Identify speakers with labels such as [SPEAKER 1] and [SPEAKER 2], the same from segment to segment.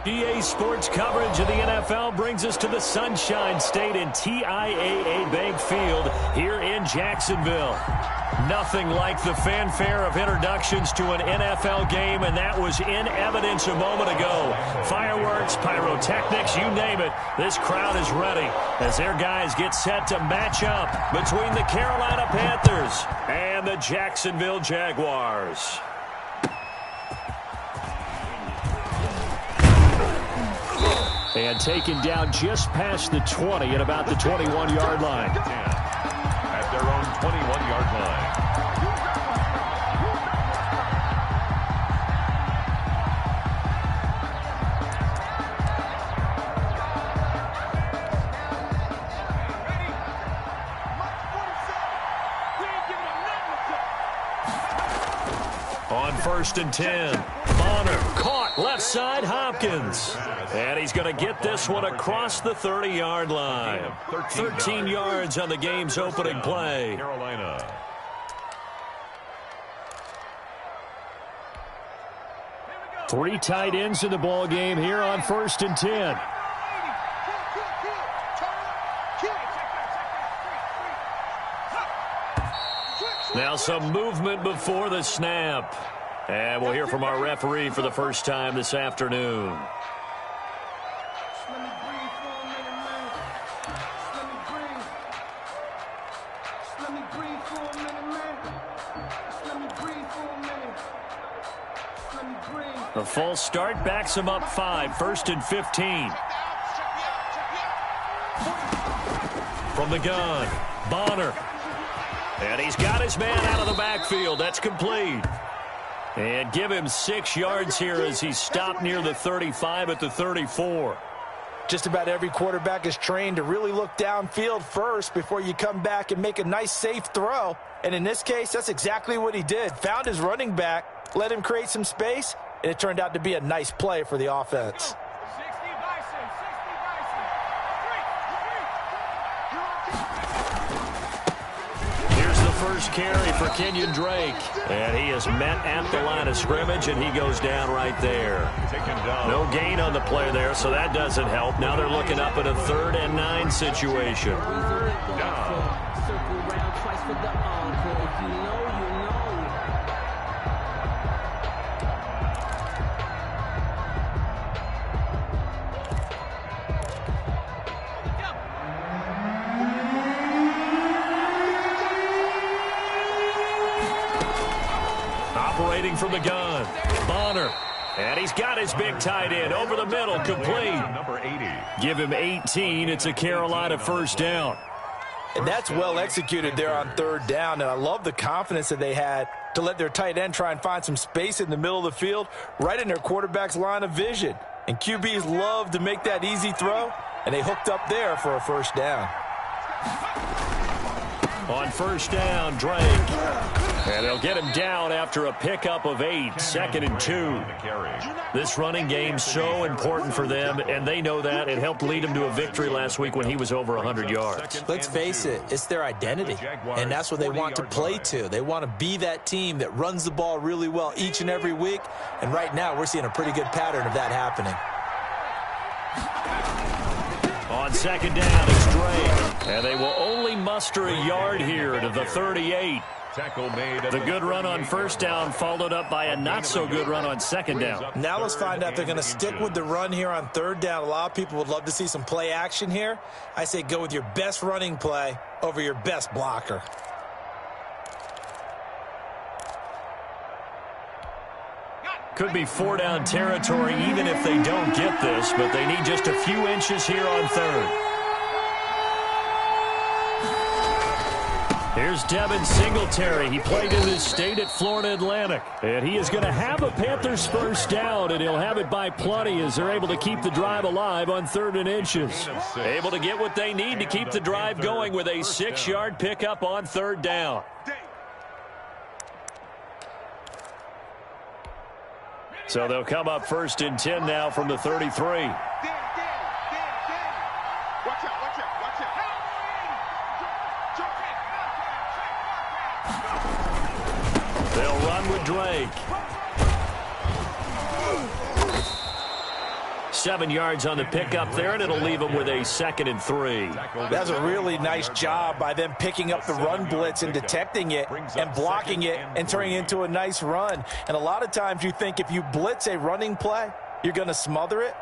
[SPEAKER 1] EA Sports coverage of the NFL brings us to the Sunshine State in TIAA Bank Field here in Jacksonville. Nothing like the fanfare of introductions to an NFL game, and that was in evidence a moment ago. Fireworks, pyrotechnics, you name it. This crowd is ready as their guys get set to match up between the Carolina Panthers and the Jacksonville Jaguars. And taken down just past the 20 at about the 21-yard line.
[SPEAKER 2] At their own 21-yard line.
[SPEAKER 1] On 1st and 10, Bonner caught left side Hopkins. And he's going to get this one across the 30-yard line. 13 yards on the game's opening play.
[SPEAKER 2] Carolina.
[SPEAKER 1] Three tight ends in the ball game here on 1st and 10. Now some movement before the snap. And we'll hear from our referee for the first time this afternoon. A false start backs him up 5, 1st and 15. From the gun, Bonner. And he's got his man out of the backfield. That's complete. And give him 6 yards here as he stopped near the 35 at the 34.
[SPEAKER 3] Just about every quarterback is trained to really look downfield first before you come back and make a nice, safe throw. And in this case, that's exactly what he did. Found his running back, let him create some space, and it turned out to be a nice play for the offense.
[SPEAKER 1] First carry for Kenyon Drake. And he is met at the line of scrimmage, and he goes down right there. No gain on the play there, so that doesn't help. Now they're looking up at a 3rd and 9 situation. Operating from the gun, Bonner. And he's got his big tight end over the middle, complete.
[SPEAKER 2] Number 80.
[SPEAKER 1] Give him 18. It's a Carolina first down.
[SPEAKER 3] And that's well executed there on 3rd down. And I love the confidence that they had to let their tight end try and find some space in the middle of the field, right in their quarterback's line of vision. And QBs love to make that easy throw, and they hooked up there for a first down.
[SPEAKER 1] On 1st down, Drake. And they'll get him down after a pickup of 8, 2nd and 2. This running game's so important for them, and they know that. It helped lead them to a victory last week when he was over 100 yards.
[SPEAKER 3] Let's face it, it's their identity, and that's what they want to play to. They want to be that team that runs the ball really well each and every week, and right now we're seeing a pretty good pattern of that happening.
[SPEAKER 1] On 2nd down, it's Drake. And they will only muster a yard here to the 38. The good run on 1st down followed up by a not-so-good run on 2nd down.
[SPEAKER 3] Now let's find out if they're going to stick with the run here on 3rd down. A lot of people would love to see some play action here. I say go with your best running play over your best blocker.
[SPEAKER 1] Could be 4-down territory even if they don't get this, but they need just a few inches here on 3rd. Here's Devin Singletary. He played in his state at Florida Atlantic. And he is going to have a Panthers first down, and he'll have it by plenty as they're able to keep the drive alive on 3rd and inches. Able to get what they need to keep the drive going with a 6-yard pickup on 3rd down. So they'll come up 1st and 10 now from the 33. They'll run with Drake. 7 yards on the pickup there, and it'll leave them with a 2nd and 3.
[SPEAKER 3] That's a really nice job by them picking up the run blitz and detecting it and blocking it and turning it into a nice run. And a lot of times you think if you blitz a running play, you're going to smother it.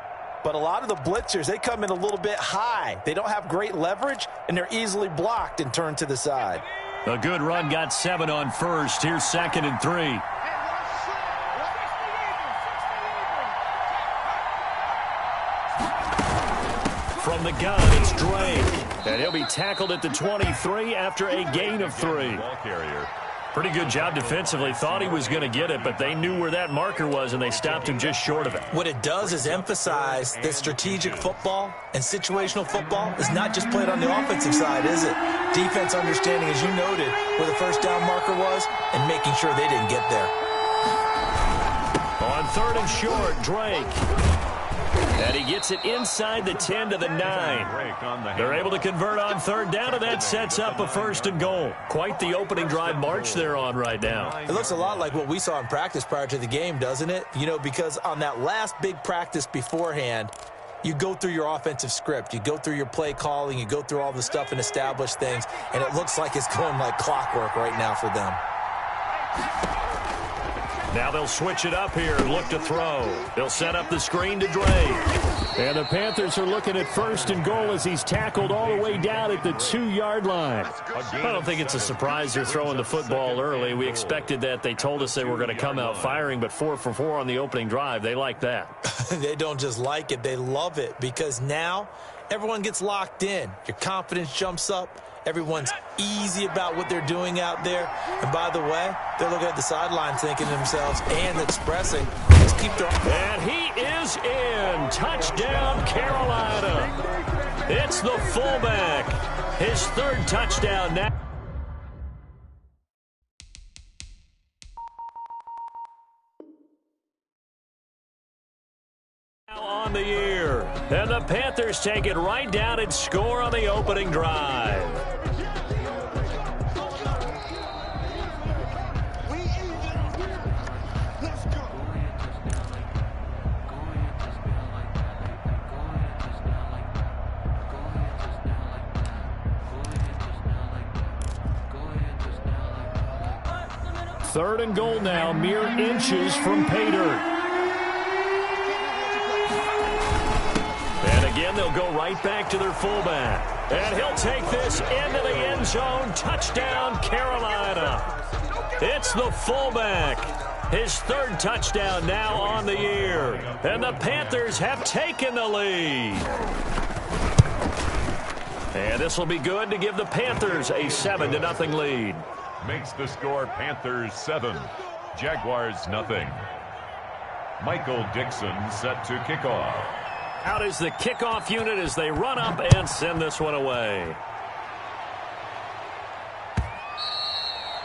[SPEAKER 3] But a lot of the blitzers, they come in a little bit high. They don't have great leverage, and they're easily blocked and turned to the side.
[SPEAKER 1] A good run got 7 on first. Here's 2nd and 3. From the gun, it's Drake. And he'll be tackled at the 23 after a gain of 3. Pretty good job defensively. Thought he was going to get it, but they knew where that marker was, and they stopped him just short of it.
[SPEAKER 3] What it does is emphasize that strategic football and situational football is not just played on the offensive side, is it? Defense understanding, as you noted, where the first down marker was and making sure they didn't get there.
[SPEAKER 1] On 3rd and short, Drake. And he gets it inside the 10 to the 9. They're able to convert on 3rd down, and that sets up a 1st and goal. Quite the opening drive march they're on right now.
[SPEAKER 3] It looks a lot like what we saw in practice prior to the game, doesn't it? You know, because on that last big practice beforehand, you go through your offensive script. You go through your play calling. You go through all the stuff and establish things. And it looks like it's going like clockwork right now for them.
[SPEAKER 1] Now they'll switch it up here, look to throw. They'll set up the screen to Drake. And the Panthers are looking at 1st and goal as he's tackled all the way down at the 2-yard line. I don't think it's a surprise they're throwing the football early. We expected that. They told us they were going to come out firing, but 4 for 4 on the opening drive. They like that.
[SPEAKER 3] They don't just like it, they love it, because now everyone gets locked in. Your confidence jumps up. Everyone's easy about what they're doing out there. And by the way, they're looking at the sideline thinking to themselves and expressing, let's keep their...
[SPEAKER 1] And he is in. Touchdown, Carolina. It's the fullback. His 3rd touchdown now. On the year. And the Panthers take it right down and score on the opening drive. Third and goal now, mere inches from pay dirt. And again, they'll go right back to their fullback. And he'll take this into the end zone. Touchdown, Carolina. It's the fullback. His 3rd touchdown now on the year. And the Panthers have taken the lead. And this will be good to give the Panthers a 7-0 lead.
[SPEAKER 2] Makes the score Panthers 7, Jaguars 0. Michael Dixon set to kickoff.
[SPEAKER 1] Out is the kickoff unit as they run up and send this one away.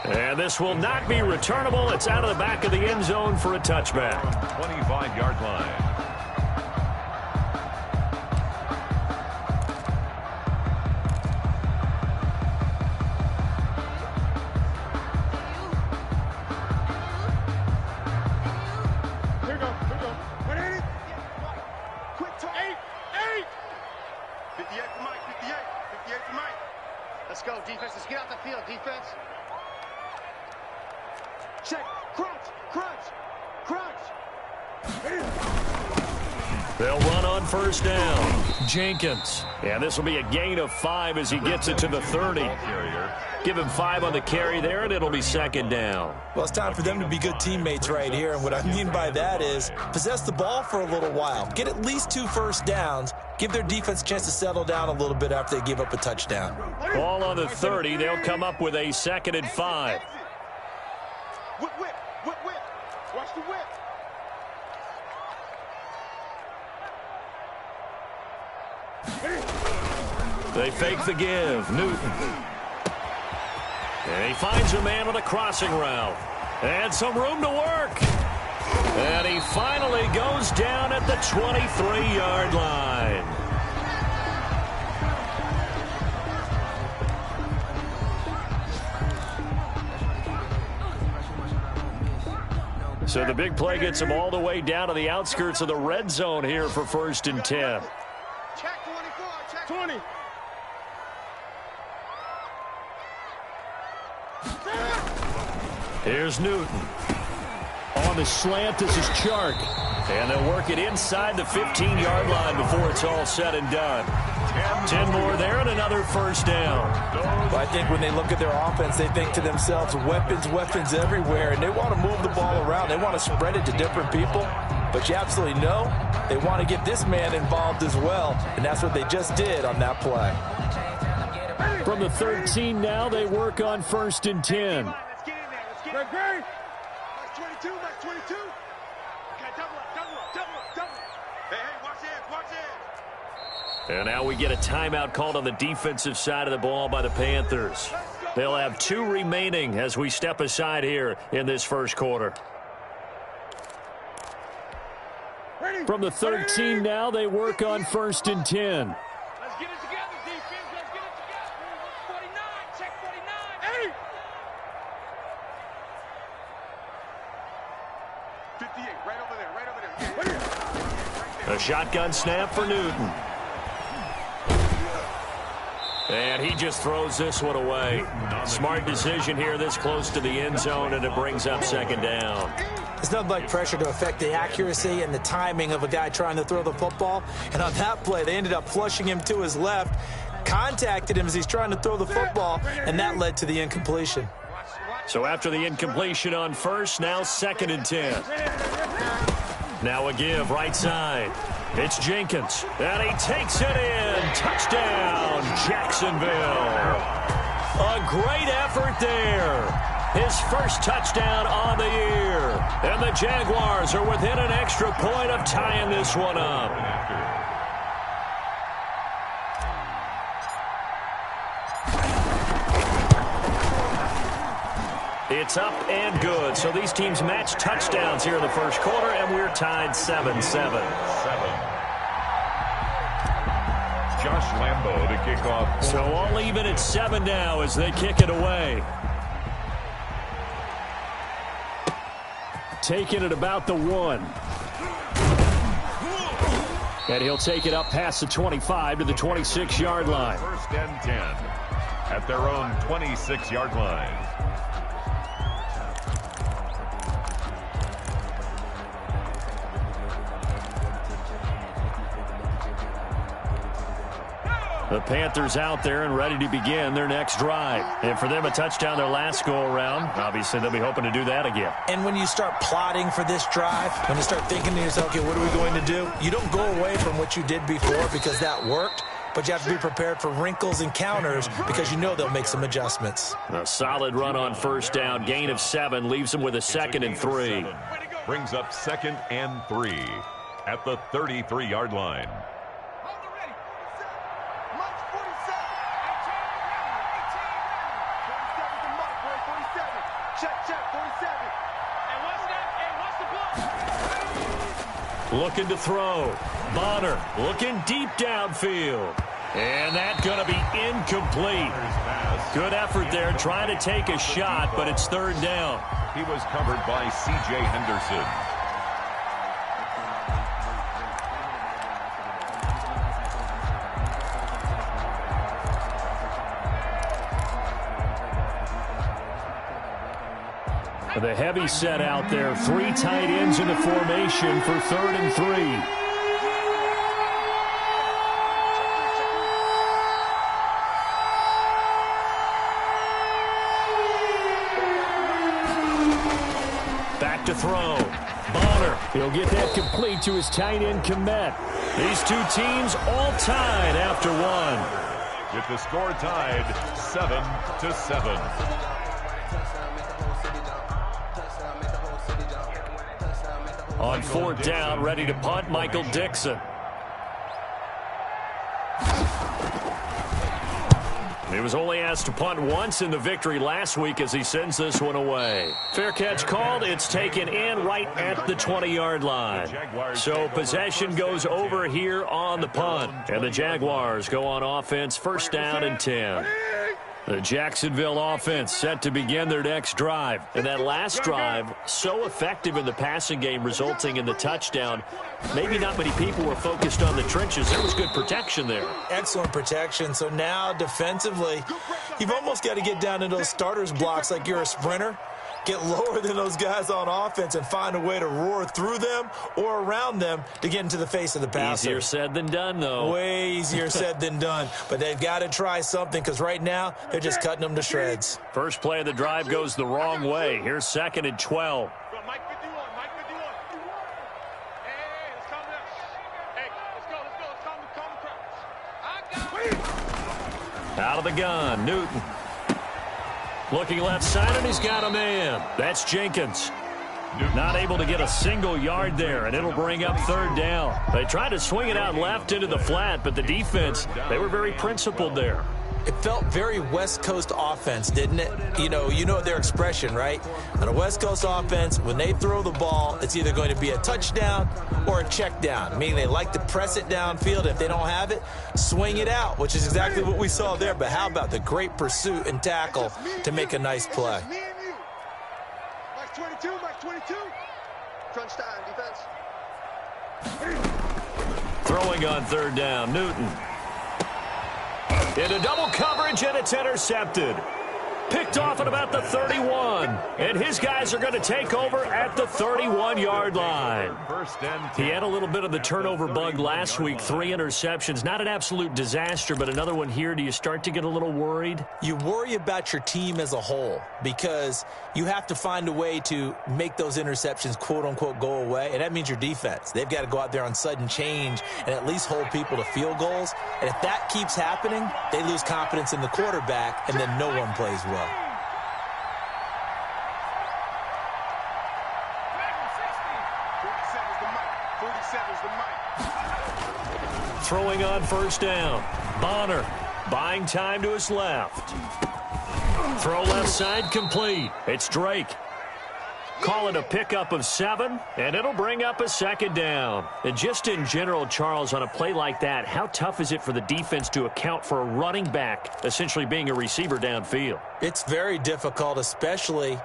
[SPEAKER 1] And this will not be returnable. It's out of the back of the end zone for a touchback.
[SPEAKER 2] 25-yard line.
[SPEAKER 1] They'll run on 1st down. Jenkins. And this will be a gain of 5 as he gets it to the 30. Give him 5 on the carry there, and it'll be 2nd down.
[SPEAKER 3] Well, it's time for them to be good teammates right here. And what I mean by that is possess the ball for a little while. Get at least 2 first downs. Give their defense a chance to settle down a little bit after they give up a touchdown.
[SPEAKER 1] Ball on the 30. They'll come up with a 2nd and 5.
[SPEAKER 4] Whip. Watch the whip.
[SPEAKER 1] They fake the give. Newton. And he finds a man on a crossing route. And some room to work. And he finally goes down at the 23-yard line. So the big play gets him all the way down to the outskirts of the red zone here for 1st and 10.
[SPEAKER 4] Check 24, check 20.
[SPEAKER 1] Here's Newton. On the slant, this is Chark. And they'll work it inside the 15-yard line before it's all said and done. 10 more there and another 1st down.
[SPEAKER 3] But I think when they look at their offense, they think to themselves, weapons, weapons everywhere, and they want to move the ball around. They want to spread it to different people. But you absolutely know they want to get this man involved as well, and that's what they just did on that play.
[SPEAKER 1] From the 13 now, they work on 1st and 10.
[SPEAKER 4] Let's get in there. Let's get in there. Max 22, Max 22. Okay, double up. Hey, watch it.
[SPEAKER 1] And now we get a timeout called on the defensive side of the ball by the Panthers. They'll have 2 remaining as we step aside here in this 1st quarter. From the 13 now, they work on 1st and 10.
[SPEAKER 4] Let's get it together, defense. Let's get it together. 49, check 49. 58, right over there.
[SPEAKER 1] A shotgun snap for Newton. And he just throws this one away. Smart decision here this close to the end zone, and it brings up 2nd down.
[SPEAKER 5] It's nothing like pressure to affect the accuracy and the timing of a guy trying to throw the football. And on that play, they ended up flushing him to his left, contacted him as he's trying to throw the football, and that led to the incompletion.
[SPEAKER 1] So after the incompletion on 1st, now 2nd and 10. Now a give right side. It's Jenkins, and he takes it in. Touchdown, Jacksonville. A great effort there. His first touchdown on the year. And the Jaguars are within an extra point of tying this one up. It's up and good. So these teams match touchdowns here in the 1st quarter, and we're tied 7-7.
[SPEAKER 2] Josh Lambo to kick off.
[SPEAKER 1] So all even at 7 now as they kick it away. Taking it about the 1. And he'll take it up past the 25 to the 26-yard line.
[SPEAKER 2] 1st and 10 at their own 26-yard line.
[SPEAKER 1] The Panthers out there and ready to begin their next drive. And for them, a touchdown their last go-around. Obviously, they'll be hoping to do that again.
[SPEAKER 5] And when you start plotting for this drive, when you start thinking to yourself, okay, what are we going to do? You don't go away from what you did before because that worked, but you have to be prepared for wrinkles and counters because you know they'll make some adjustments.
[SPEAKER 1] A solid run on 1st down. Gain of 7 leaves them with a 2nd and 3.
[SPEAKER 2] Brings up 2nd and 3 at the 33-yard line.
[SPEAKER 1] Looking to throw. Bonner looking deep downfield. And that's going to be incomplete. Good effort there trying to take a shot, but it's 3rd down.
[SPEAKER 2] He was covered by C.J. Henderson.
[SPEAKER 1] The heavy set out there. 3 tight ends in the formation for 3rd and 3. Back to throw. Bonner. He'll get that complete to his tight end Komet. These 2 teams all tied after 1.
[SPEAKER 2] With the score tied 7-7.
[SPEAKER 1] On 4th down, ready to punt, Michael Dixon. He was only asked to punt once in the victory last week as he sends this one away. Fair catch called. It's taken in right at the 20-yard line. So possession goes over here on the punt. And the Jaguars go on offense, 1st down and 10. The Jacksonville offense set to begin their next drive. And that last drive, so effective in the passing game, resulting in the touchdown. Maybe not many people were focused on the trenches. There was good protection there.
[SPEAKER 5] Excellent protection. So now defensively, you've almost got to get down to those starters blocks like you're a sprinter. Get lower than those guys on offense and find a way to roar through them or around them to get into the face of the passer.
[SPEAKER 1] Easier said than done, though.
[SPEAKER 5] Way easier said than done. But they've got to try something because right now they're just cutting them to shreds.
[SPEAKER 1] First play of the drive goes the wrong way. Here's 2nd and 12.
[SPEAKER 4] Mike 51, Mike 51. Hey, let's calm down. Hey, let's go. Calm the crowds.
[SPEAKER 1] Out of the gun, Newton. Looking left side, and he's got a man. That's Jenkins. Not able to get a single yard there, and it'll bring up 3rd down. They tried to swing it out left into the flat, but the defense, they were very principled there.
[SPEAKER 5] It felt very West Coast offense, didn't it? You know their expression, right? On a West Coast offense, when they throw the ball, it's either going to be a touchdown or a check down, meaning they like to press it downfield. If they don't have it, swing it out, which is exactly what we saw there. But how about the great pursuit and tackle to make a nice play?
[SPEAKER 4] Mike 22, Mike 22. Crunch time, defense.
[SPEAKER 1] Throwing on 3rd down, Newton. Into double coverage, and it's intercepted. Picked off at about the 31. And his guys are going to take over at the 31-yard line. He had a little bit of the turnover bug last week. 3 interceptions. Not an absolute disaster, but another one here. Do you start to get a little worried?
[SPEAKER 5] You worry about your team as a whole because you have to find a way to make those interceptions, quote-unquote, go away. And that means your defense. They've got to go out there on sudden change and at least hold people to field goals. And if that keeps happening, they lose confidence in the quarterback, and then no one plays well.
[SPEAKER 1] Throwing on 1st down. Bonner buying time to his left. Throw left side complete. It's Drake. Call it a pickup of 7, and it'll bring up a 2nd down. And just in general, Charles, on a play like that, how tough is it for the defense to account for a running back essentially being a receiver downfield?
[SPEAKER 5] It's very difficult, especially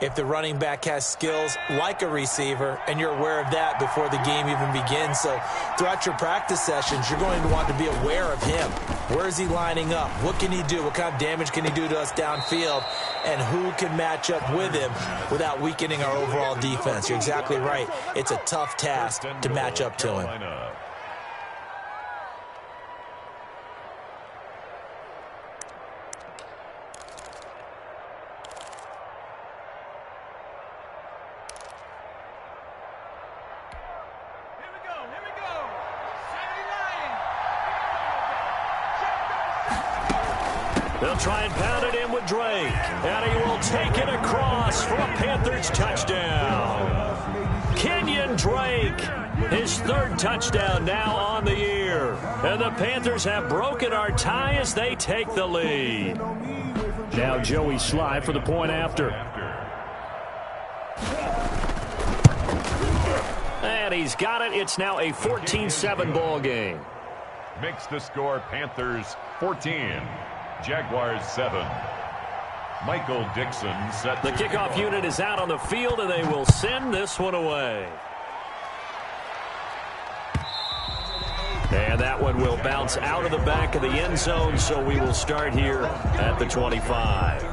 [SPEAKER 5] if the running back has skills like a receiver, and you're aware of that before the game even begins. So throughout your practice sessions, you're going to want to be aware of him. Where is he lining up? What can he do? What kind of damage can he do to us downfield? And who can match up with him without weakening our overall defense? You're exactly right. It's a tough task to match up to him.
[SPEAKER 1] They'll try and pound it in with Drake. And he will take it across for a Panthers touchdown. Kenyon Drake, his 3rd touchdown now on the year. And the Panthers have broken our tie as they take the lead. Now Joey Sly for the point after. And he's got it. It's now a 14-7 ball game.
[SPEAKER 2] Makes the score Panthers 14. Jaguars 7. Michael Dixon set.
[SPEAKER 1] The kickoff unit is out on the field, and they will send this one away. And that one will bounce out of the back of the end zone, so we will start here at the 25.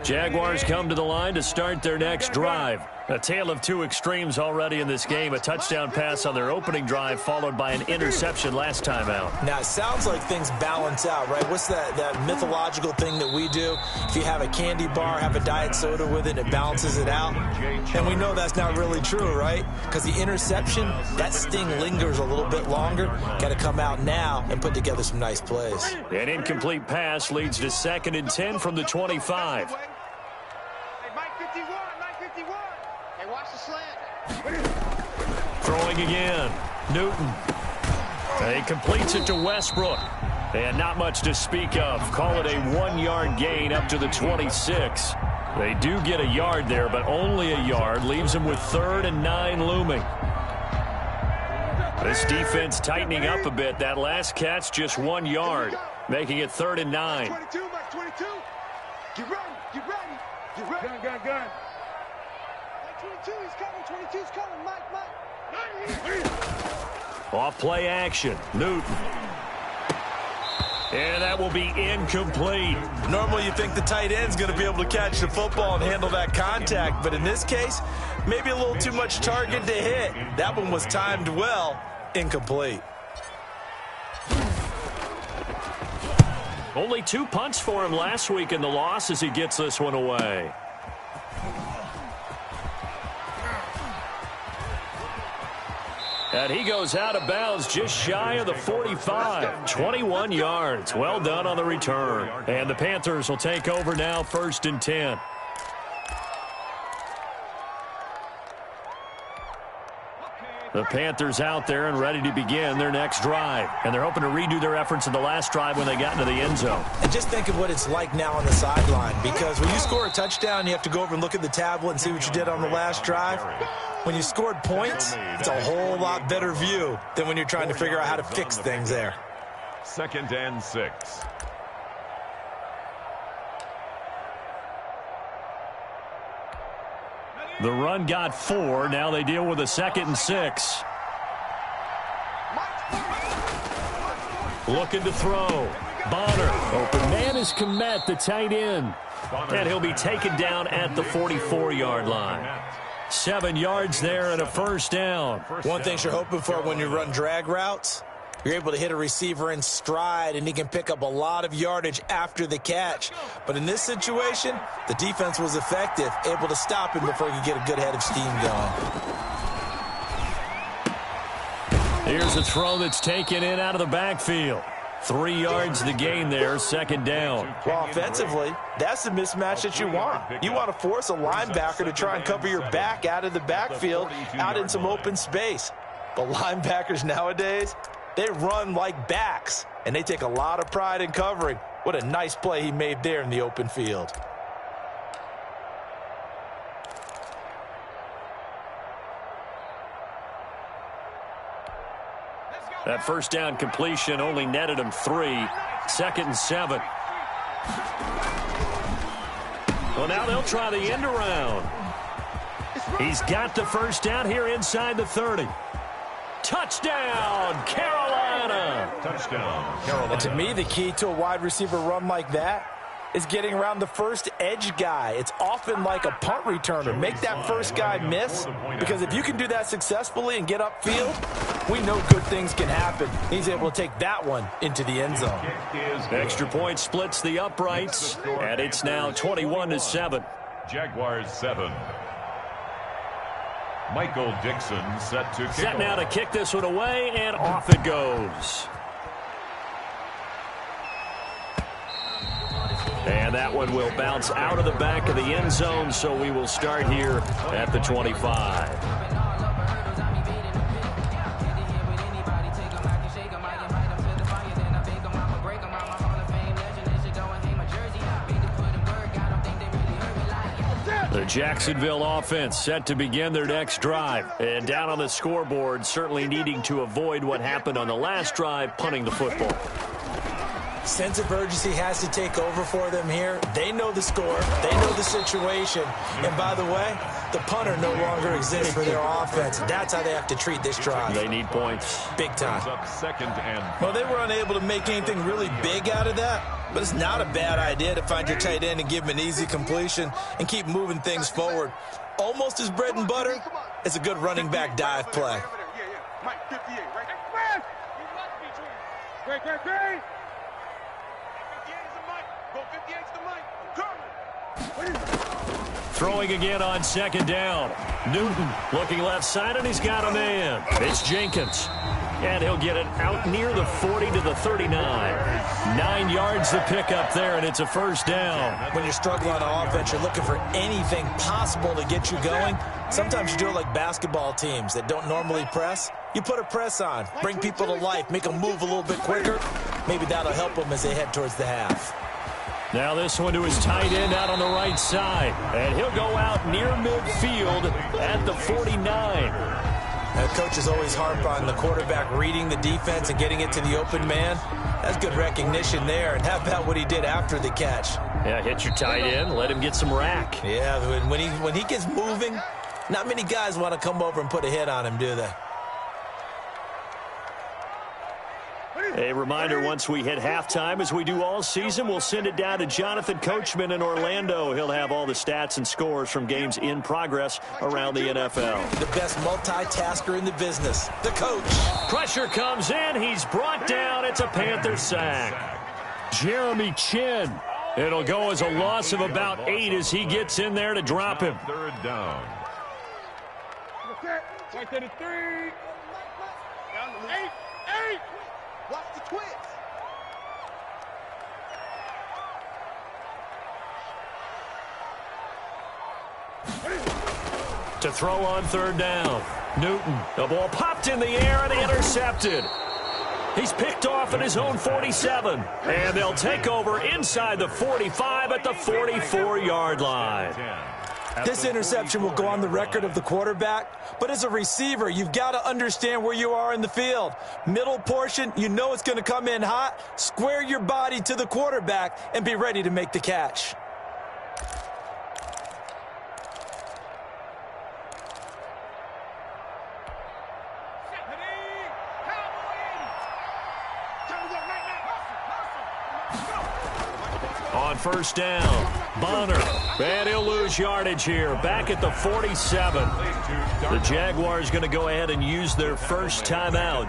[SPEAKER 1] Jaguars come to the line to start their next drive. A tale of 2 extremes already in this game. A touchdown pass on their opening drive followed by an interception last time out.
[SPEAKER 5] Now, it sounds like things balance out, right? What's that mythological thing that we do? If you have a candy bar, have a diet soda with it, it balances it out. And we know that's not really true, right? Because the interception, that sting lingers a little bit longer. Got to come out now and put together some nice plays.
[SPEAKER 1] An incomplete pass leads to 2nd and 10 from the 25. Throwing again. Newton. He completes it to Westbrook. And not much to speak of. Call it a 1-yard gain up to the 26. They do get a yard there, but only a yard. Leaves them with 3rd and 9 looming. This defense tightening up a bit. That last catch, just 1 yard, making it 3rd and 9.
[SPEAKER 4] 22, Mike 22. Get ready, get ready, get ready. Gun. Mike 22, he's coming, 22's coming, Mike.
[SPEAKER 1] Off play action, Newton. And that will be incomplete.
[SPEAKER 3] Normally you think the tight end's going to be able to catch the football and handle that contact, but in this case, maybe a little too much target to hit. That one was timed well. Incomplete.
[SPEAKER 1] Only 2 punts for him last week in the loss as he gets this one away. And he goes out of bounds just shy of the 45. 21 yards. Well done on the return. And the Panthers will take over now, 1st and 10. The Panthers out there and ready to begin their next drive. And they're hoping to redo their efforts in the last drive when they got into the end zone.
[SPEAKER 5] And just think of what it's like now on the sideline, because when you score a touchdown, you have to go over and look at the tablet and see what you did on the last drive. When you scored points, it's a whole lot better view than when you're trying to figure out how to fix things there.
[SPEAKER 2] 2nd and 6.
[SPEAKER 1] The run got 4. Now they deal with a 2nd and 6. Looking to throw. Bonner. Open man is Komet, the tight end. And he'll be taken down at the 44-yard line. 7 yards there and a 1st down.
[SPEAKER 5] One thing you're hoping for when you run drag routes, you're able to hit a receiver in stride, and he can pick up a lot of yardage after the catch. But in this situation, the defense was effective, able to stop him before he could get a good head of steam going.
[SPEAKER 1] Here's a throw that's taken in out of the backfield. 3 yards the gain there, 2nd down.
[SPEAKER 3] Well, offensively, that's the mismatch that you want. You want to force a linebacker to try and cover your back out of the backfield, out in some open space. But linebackers nowadays, they run like backs, and they take a lot of pride in covering. What a nice play he made there in the open field.
[SPEAKER 1] That 1st down completion only netted him 3. 2nd and 7. Well, now they'll try the end around. He's got the 1st down here inside the 30. Touchdown, Carolina!
[SPEAKER 2] Touchdown, Carolina.
[SPEAKER 3] And to me, the key to a wide receiver run like that is getting around the first edge guy. It's often like a punt returner. Make that first guy miss, because if you can do that successfully and get upfield, we know good things can happen. He's able to take that one into the end zone.
[SPEAKER 1] Extra point splits the uprights, and it's now 21-7.
[SPEAKER 2] Jaguars 7. Michael Dixon set to kick.
[SPEAKER 1] Set now to kick this one away, and off it goes. And that one will bounce out of the back of the end zone, so we will start here at the 25. The Jacksonville offense set to begin their next drive. And down on the scoreboard, certainly needing to avoid what happened on the last drive, punting the football.
[SPEAKER 5] Sense of urgency has to take over for them here. They know the score. They know the situation. And by the way, the punter no longer exists for their offense. That's how they have to treat this drive.
[SPEAKER 1] They need points.
[SPEAKER 5] Big time.
[SPEAKER 2] Up 2nd and.
[SPEAKER 3] Well, they were unable to make anything really big out of that, but it's not a bad idea to find your tight end and give him an easy completion and keep moving things forward. Almost as bread and butter as a good running back dive play.
[SPEAKER 4] Mike 58, right there. Great. 58's the mic. Go 58's the mic. I'm coming.
[SPEAKER 1] Throwing again on 2nd down. Newton looking left side, and he's got a man. It's Jenkins. And he'll get it out near the 40 to the 39. 9 yards to pick up there, and it's a 1st down.
[SPEAKER 5] When you're struggling on offense, you're looking for anything possible to get you going. Sometimes you do it like basketball teams that don't normally press. You put a press on, bring people to life, make them move a little bit quicker. Maybe that'll help them as they head towards the half.
[SPEAKER 1] Now this one to his tight end out on the right side. And he'll go out near midfield at the 49.
[SPEAKER 5] Coaches always harp on the quarterback reading the defense and getting it to the open man. That's good recognition there. And how about what he did after the catch?
[SPEAKER 1] Yeah, hit your tight end, let him get some rack.
[SPEAKER 5] Yeah, when he gets moving, not many guys want to come over and put a hit on him, do they?
[SPEAKER 1] A reminder, once we hit halftime, as we do all season, we'll send it down to Jonathan Coachman in Orlando. He'll have all the stats and scores from games in progress around the NFL.
[SPEAKER 5] The best multitasker in the business, the coach.
[SPEAKER 1] Pressure comes in. He's brought down. It's a Panther sack. Jeremy Chin. It'll go as a loss of about 8 as he gets in there to drop him.
[SPEAKER 2] Third down.
[SPEAKER 4] Right there to 3. Down to 8. Watch the twist.
[SPEAKER 1] To throw on third down. Newton. The ball popped in the air and intercepted. He's picked off at his own 47. And they'll take over inside the 45 at the 44-yard line.
[SPEAKER 5] This interception will go on the record of the quarterback, but as a receiver, you've got to understand where you are in the field. Middle portion, you know it's going to come in hot. Square your body to the quarterback and be ready to make the catch.
[SPEAKER 1] On first down, Bonner. And he'll lose yardage here. Back at the 47. The Jaguars going to go ahead and use their first timeout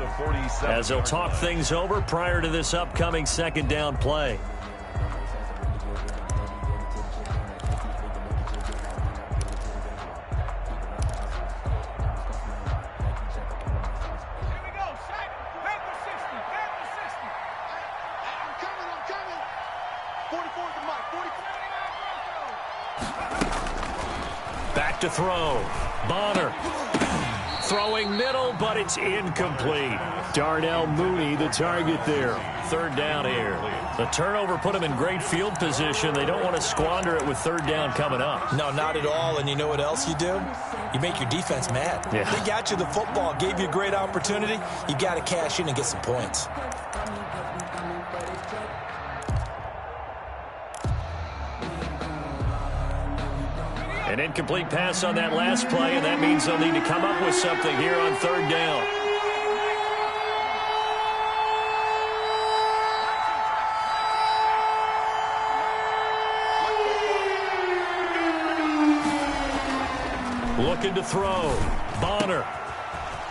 [SPEAKER 1] as they'll talk things over prior to this upcoming second down play. Back to throw. Bonner. Throwing middle, but it's incomplete. Darnell Mooney, the target there. Third down here. The turnover put them in great field position. They don't want to squander it with third down coming up.
[SPEAKER 5] No, not at all. And you know what else you do? You make your defense mad.
[SPEAKER 1] Yeah.
[SPEAKER 5] They got you the football, gave you a great opportunity. You got to cash in and get some points.
[SPEAKER 1] An incomplete pass on that last play, and that means they'll need to come up with something here on third down. Looking to throw. Bonner.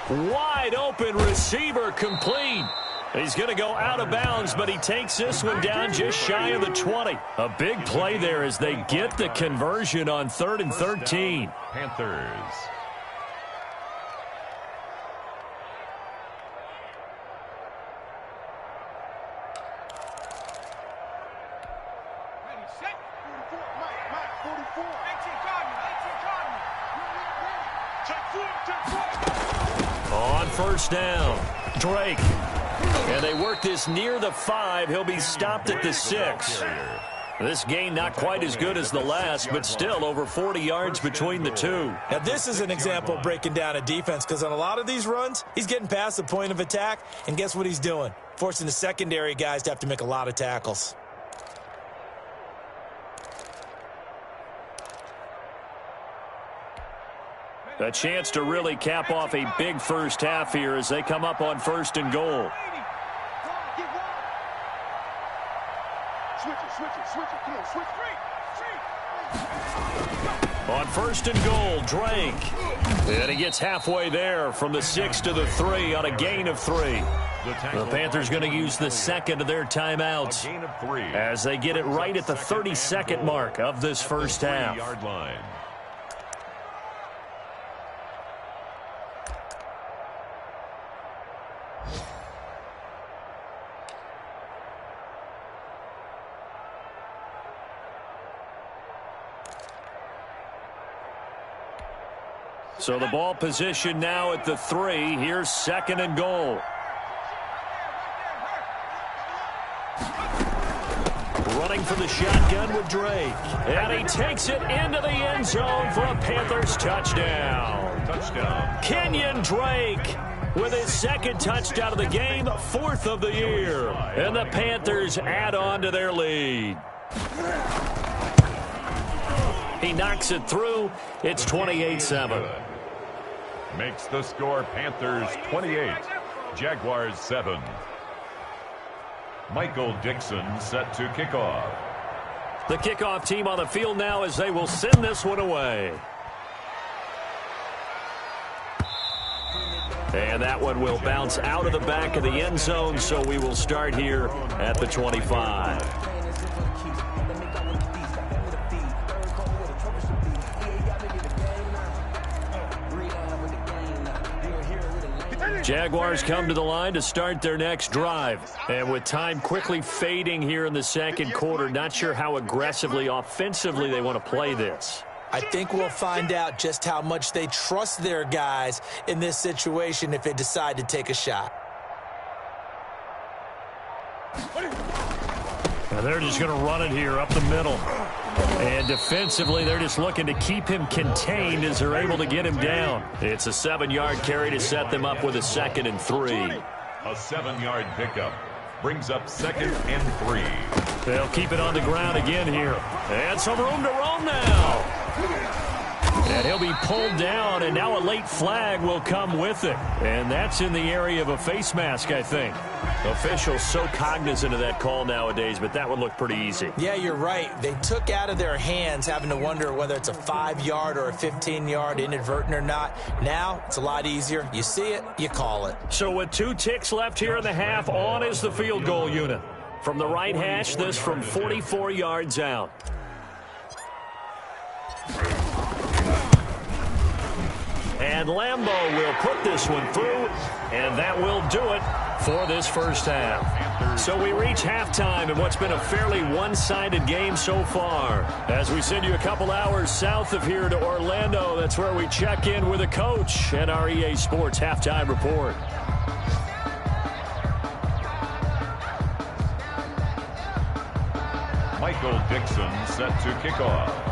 [SPEAKER 1] Wide open receiver, complete. He's going to go out of bounds, but he takes this one down just shy of the 20. A big play there as they get the conversion on 3rd and 13.
[SPEAKER 2] Panthers.
[SPEAKER 1] On first down, Drake. And they work this near the 5. He'll be stopped at the 6. This gain not quite as good as the last, but still over 40 yards between the two.
[SPEAKER 5] Now, this is an example of breaking down a defense, because on a lot of these runs, he's getting past the point of attack, and guess what he's doing? Forcing the secondary guys to have to make a lot of tackles.
[SPEAKER 1] A chance to really cap off a big first half here as they come up on 1st and goal. On 1st and goal, Drake. And he gets halfway there from the 6 to the 3 on a gain of 3. The Panthers going to use the second of their timeouts as they get it right at the 32nd mark of this first half. So the ball position now at the 3. Here's 2nd and goal. looking for the shotgun with Drake. And he takes it into the end zone for a Panthers touchdown. Kenyon Drake with his second touchdown of the game, 4th of the year. And the Panthers add on to their lead. He knocks it through. It's 28-7.
[SPEAKER 2] Makes the score Panthers 28, Jaguars 7. Michael Dixon set to kickoff.
[SPEAKER 1] The kickoff team on the field now as they will send this one away. And that one will bounce out of the back of the end zone, so we will start here at the 25. Jaguars come to the line to start their next drive. And with time quickly fading here in the second quarter, not sure how aggressively, offensively they want to play this.
[SPEAKER 5] I think we'll find out just how much they trust their guys in this situation if they decide to take a shot.
[SPEAKER 1] Now they're just going to run it here up the middle. And defensively, they're just looking to keep him contained as they're able to get him down. It's a 7-yard carry to set them up with a 2nd and 3.
[SPEAKER 2] A 7-yard pickup brings up 2nd and 3.
[SPEAKER 1] They'll keep it on the ground again here. And some room to roam now. And he'll be pulled down, and now a late flag will come with it. And that's in the area of a face mask, I think. Officials so cognizant of that call nowadays, but that would look pretty easy.
[SPEAKER 5] Yeah, you're right. They took out of their hands having to wonder whether it's a 5-yard or a 15-yard inadvertent or not. Now, it's a lot easier. You see it, you call it.
[SPEAKER 1] So with 2 ticks left here in the half, on is the field goal unit. From the right hash, this from 44 yards out. And Lambeau will put this one through, and that will do it for this first half. So we reach halftime in what's been a fairly one-sided game so far. As we send you a couple hours south of here to Orlando, that's where we check in with a coach at our EA Sports Halftime Report.
[SPEAKER 2] Michael Dixon set to kickoff.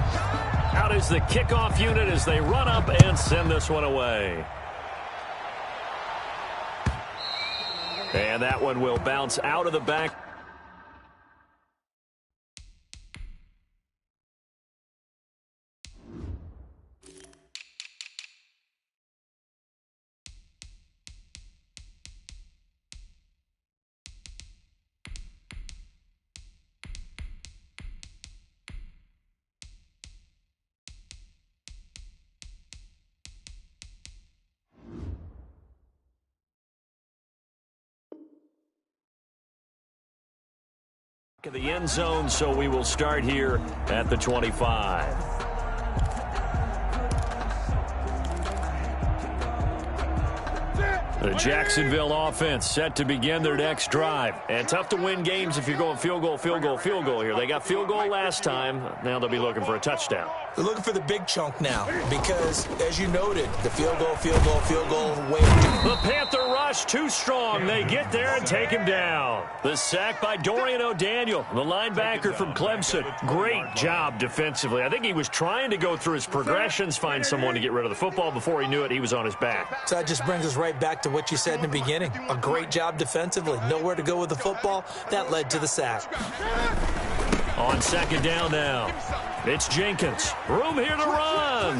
[SPEAKER 1] Out is the kickoff unit as they run up and send this one away. And that one will bounce out of the back. In the end zone, so we will start here at the 25. The Jacksonville offense set to begin their next drive. And tough to win games if you're going field goal, field goal, field goal here. They got field goal last time. Now they'll be looking for a touchdown.
[SPEAKER 5] They're looking for the big chunk now because, as you noted, the field goal, way.
[SPEAKER 1] The Panther rush too strong. They get there and take him down. The sack by Dorian O'Daniel, the linebacker from Clemson. Great job defensively. I think he was trying to go through his progressions, find someone to get rid of the football. Before he knew it, he was on his back.
[SPEAKER 5] So that just brings us right back to what you said in the beginning. A great job defensively. Nowhere to go with the football. That led to the sack.
[SPEAKER 1] On 2nd down now. It's Jenkins. Room here to run.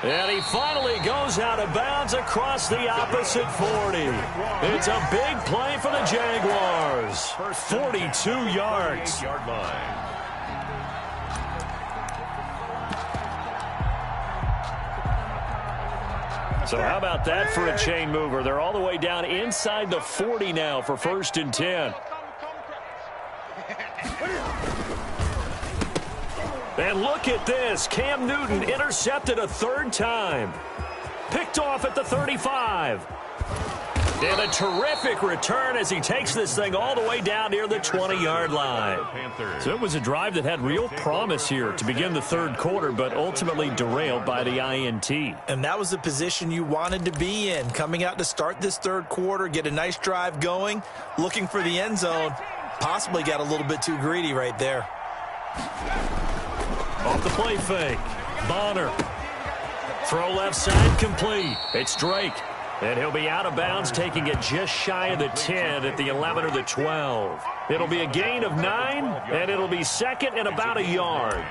[SPEAKER 1] And he finally goes out of bounds across the opposite 40. It's a big play for the Jaguars. 42 yards. So how about that for a chain mover? They're all the way down inside the 40 now for 1st and 10. And look at this. Cam Newton intercepted a 3rd time. Picked off at the 35. And a terrific return as he takes this thing all the way down near the 20-yard line. So it was a drive that had real promise here to begin the 3rd quarter, but ultimately derailed by the INT.
[SPEAKER 5] And that was the position you wanted to be in, coming out to start this 3rd quarter, get a nice drive going, looking for the end zone.
[SPEAKER 3] Possibly got a little bit too greedy right there.
[SPEAKER 1] Off the play fake. Bonner. Throw left side complete. It's Drake. And he'll be out of bounds, taking it just shy of the 10 at the 11 or the 12. It'll be a gain of 9, and it'll be second and about a yard.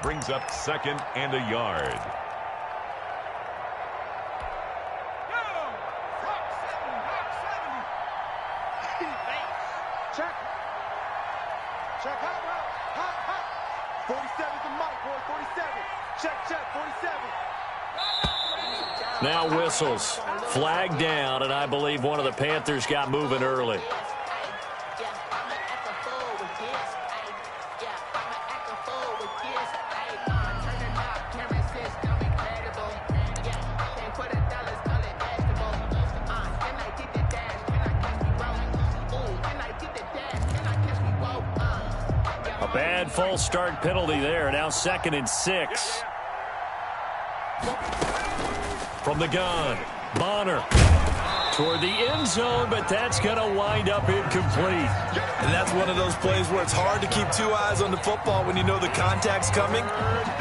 [SPEAKER 2] Brings up second and a yard.
[SPEAKER 4] Check. Check. Hot. 47's the mic, boy. 47. Check. 47.
[SPEAKER 1] Now whistles. Flag down, and I believe one of the Panthers got moving early. A bad false start penalty there. Now 2nd and 6. From the gun, Bonner toward the end zone, but that's going to wind up incomplete.
[SPEAKER 3] And that's one of those plays where it's hard to keep 2 eyes on the football when you know the contact's coming,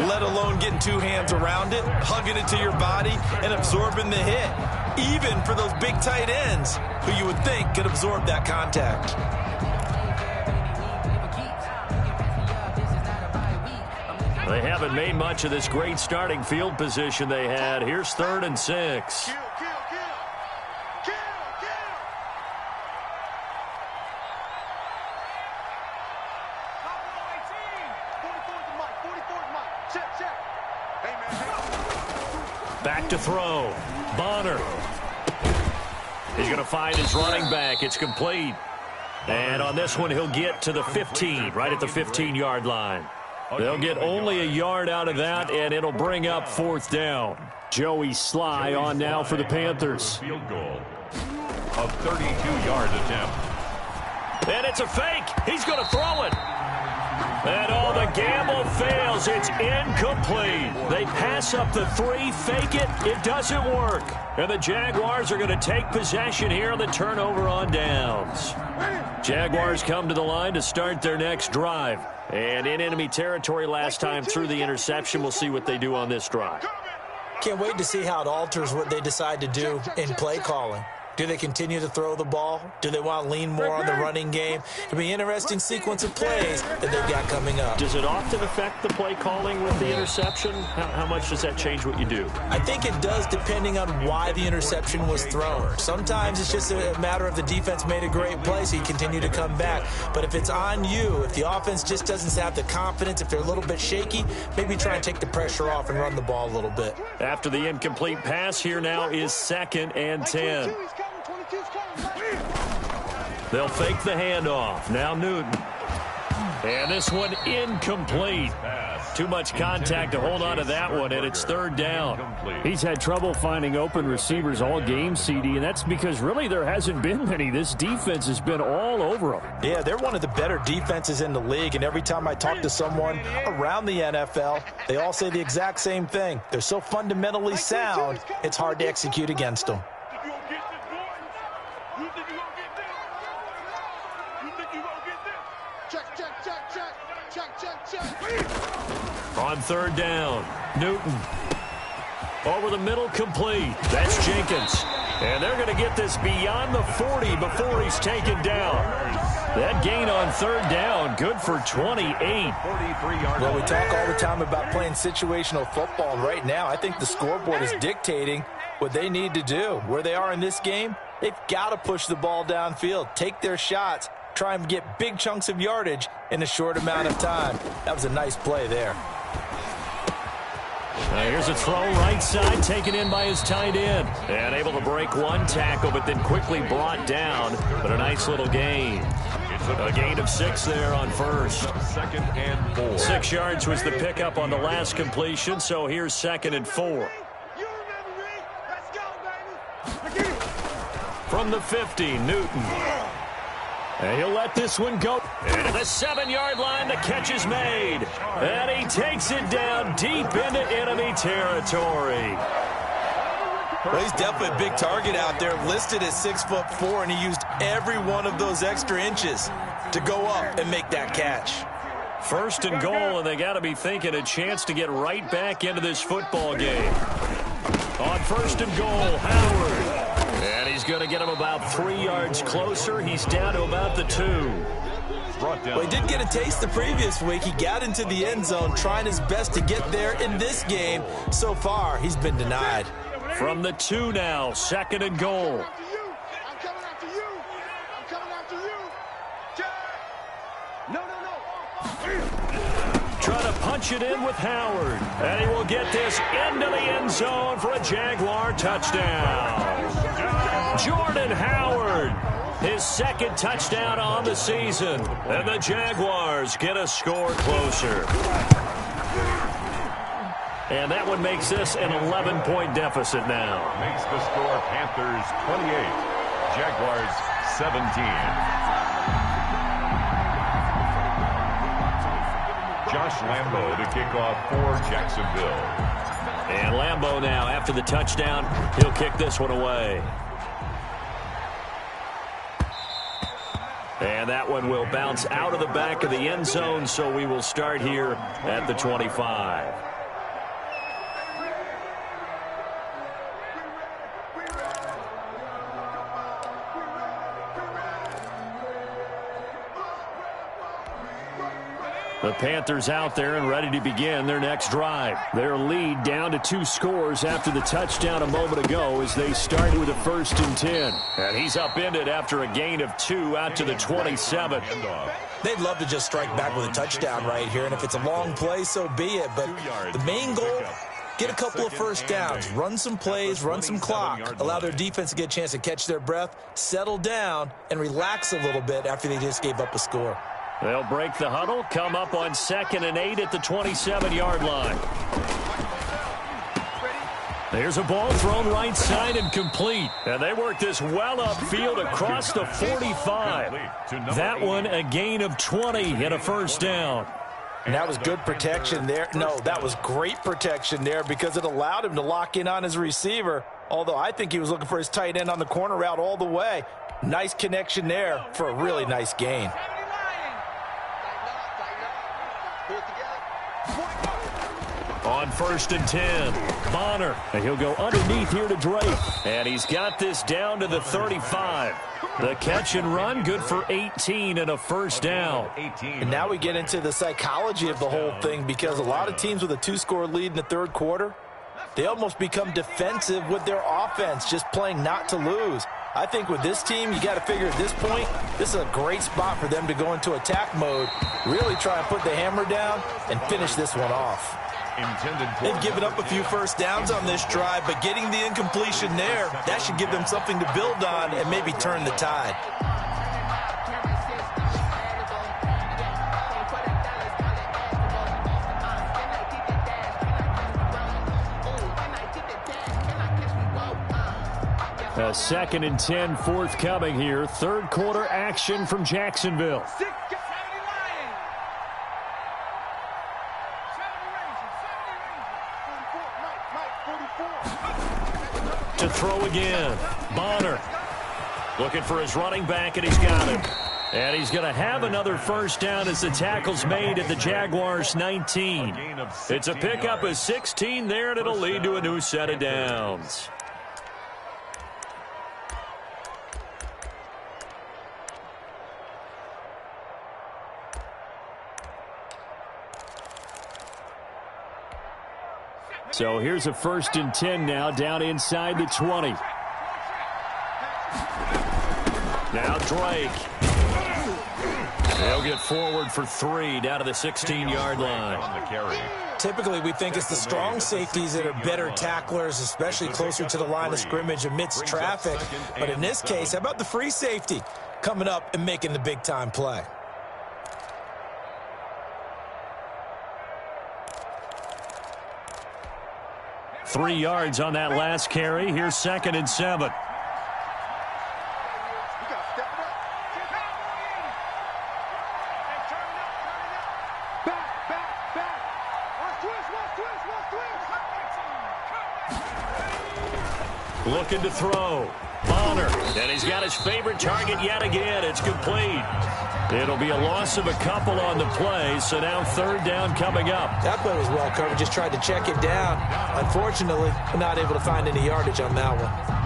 [SPEAKER 3] let alone getting 2 hands around it, hugging it to your body, and absorbing the hit, even for those big tight ends who you would think could absorb that contact.
[SPEAKER 1] They haven't made much of this great starting field position they had. Here's 3rd and 6.
[SPEAKER 4] Kill. 44's the mic. Check. Hey, man.
[SPEAKER 1] Back to throw. Bonner. He's going to find his running back. It's complete. And on this one, he'll get to the 15, right at the 15-yard line. They'll get only a yard out of that, and it'll bring up 4th down. Joey Sly on now for the Panthers.
[SPEAKER 2] Field goal. A 32-yard attempt.
[SPEAKER 1] And it's a fake. He's going to throw it. And the gamble fails. It's incomplete. They pass up the 3, fake it. It doesn't work. And the Jaguars are going to take possession here on the turnover on downs. Jaguars come to the line to start their next drive. And in enemy territory last time through the interception. We'll see what they do on this drive.
[SPEAKER 5] Can't wait to see how it alters what they decide to do in play calling. Do they continue to throw the ball? Do they want to lean more on the running game? It'll be an interesting sequence of plays that they've got coming up.
[SPEAKER 1] Does it often affect the play calling with the interception? How much does that change what you do?
[SPEAKER 5] I think it does, depending on why the interception was thrown. Sometimes it's just a matter of the defense made a great play, so you continue to come back. But if it's on you, if the offense just doesn't have the confidence, if they're a little bit shaky, maybe try and take the pressure off and run the ball a little bit.
[SPEAKER 1] After the incomplete pass, here now is 2nd and 10. They'll fake the handoff. Now Newton. And this one incomplete. Too much contact to hold on to that one, and it's 3rd down.
[SPEAKER 6] He's had trouble finding open receivers all game, CD, and that's because really there hasn't been many. This defense has been all over them.
[SPEAKER 3] Yeah, they're one of the better defenses in the league, and every time I talk to someone around the NFL, they all say the exact same thing. They're so fundamentally sound, it's hard to execute against them.
[SPEAKER 1] On 3rd down, Newton. Over the middle, complete. That's Jenkins. And they're going to get this beyond the 40 before he's taken down. That gain on 3rd down, good for 28.
[SPEAKER 3] Well, we talk all the time about playing situational football, and right now I think the scoreboard is dictating what they need to do. Where they are in this game, they've got to push the ball downfield, take their shots, try and get big chunks of yardage in a short amount of time. That was a nice play there.
[SPEAKER 1] Here's a throw right side, taken in by his tight end. And able to break one tackle, but then quickly brought down. But a nice little gain. A gain of 6 there on 1st.
[SPEAKER 2] 2nd and 4.
[SPEAKER 1] 6 yards was the pickup on the last completion, so here's 2nd and 4. From the 50, Newton. And he'll let this one go. And at the 7-yard line, the catch is made. And he takes it down deep into enemy territory.
[SPEAKER 3] Well, he's definitely a big target out there, listed at 6'4", and he used every one of those extra inches
[SPEAKER 5] to go up and make that catch.
[SPEAKER 1] First and goal, and they got to be thinking a chance to get right back into this football game. On first and goal, Howard. And he's going to get him about 3 yards closer. He's down to about the 2.
[SPEAKER 5] Well, he did get a taste the previous week. He got into the end zone trying his best to get there in this game. So far, he's been denied.
[SPEAKER 1] From the 2 now, second and goal.
[SPEAKER 4] I'm coming after you. I'm coming after you. No.
[SPEAKER 1] Trying to punch it in with Howard. And he will get this into the end zone for a Jaguar touchdown. Jordan Howard, his second touchdown on the season. And the Jaguars get a score closer. And that one makes this an 11-point deficit now.
[SPEAKER 2] Makes the score Panthers 28, Jaguars 17. Josh Lambo to kick off for Jacksonville.
[SPEAKER 1] And Lambo now, after the touchdown, he'll kick this one away. And that one will bounce out of the back of the end zone, so we will start here at the 25. The Panthers out there and ready to begin their next drive. Their lead down to 2 scores after the touchdown a moment ago as they start with a 1st and 10. And he's upended after a gain of 2 out to the 27.
[SPEAKER 5] They'd love to just strike back with a touchdown right here, and if it's a long play, so be it. But the main goal, get a couple of first downs, run some plays, run some clock, allow their defense to get a chance to catch their breath, settle down, and relax a little bit after they just gave up a score.
[SPEAKER 1] They'll break the huddle, come up on 2nd and 8 at the 27-yard line. There's a ball thrown right side and complete. And they work this well upfield across the 45. That one a gain of 20 and a first down.
[SPEAKER 3] And that was good protection there. No, that was great protection there because it allowed him to lock in on his receiver, although I think he was looking for his tight end on the corner route all the way. Nice connection there for a really nice gain.
[SPEAKER 1] On 1st and 10, Bonner. And he'll go underneath here to Drake. And he's got this down to the 35. The catch and run, good for 18 and a first down.
[SPEAKER 3] And now we get into the psychology of the whole thing because a lot of teams with a 2-score lead in the third quarter, they almost become defensive with their offense, just playing not to lose. I think with this team, you got to figure at this point, this is a great spot for them to go into attack mode, really try and put the hammer down and finish this one off.
[SPEAKER 5] They've given up a few first downs on this drive, but getting the incompletion there, that should give them something to build on and maybe turn the tide.
[SPEAKER 1] A 2nd and 10 forthcoming here. Third quarter action from Jacksonville. To throw again. Bonner looking for his running back, and he's got him. And he's going to have another first down as the tackle's made at the Jaguars 19. It's a pickup of 16 there, and it'll lead to a new set of downs. So here's a 1st and 10 now down inside the 20. Now Drake. They'll get forward for 3 down to the 16-yard line.
[SPEAKER 5] Typically, we think it's the strong safeties that are better tacklers, especially closer to the line of scrimmage amidst traffic. But in this case, how about the free safety coming up and making the big-time play?
[SPEAKER 1] Three yards on that last carry. Here's 2nd and 7. Looking to throw. Bonner. And he's got his favorite target yet again. It's complete. It'll be a loss of a couple on the play, so now third down coming up.
[SPEAKER 5] That play was well covered, just tried to check it down. Unfortunately, not able to find any yardage on that one.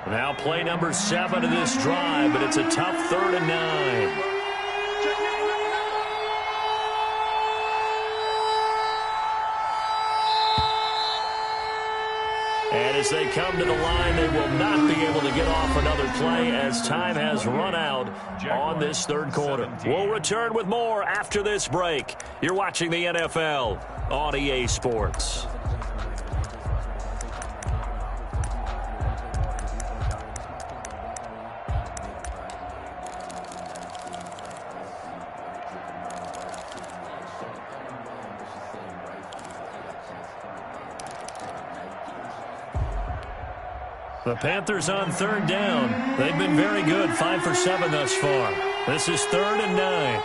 [SPEAKER 1] Now play number 7 of this drive, but it's a tough 3rd and 9. And as they come to the line, they will not be able to get off another play as time has run out on this third quarter. We'll return with more after this break. You're watching the NFL on EA Sports. The Panthers on third down. They've been very good, 5 for 7 thus far. This is 3rd and 9.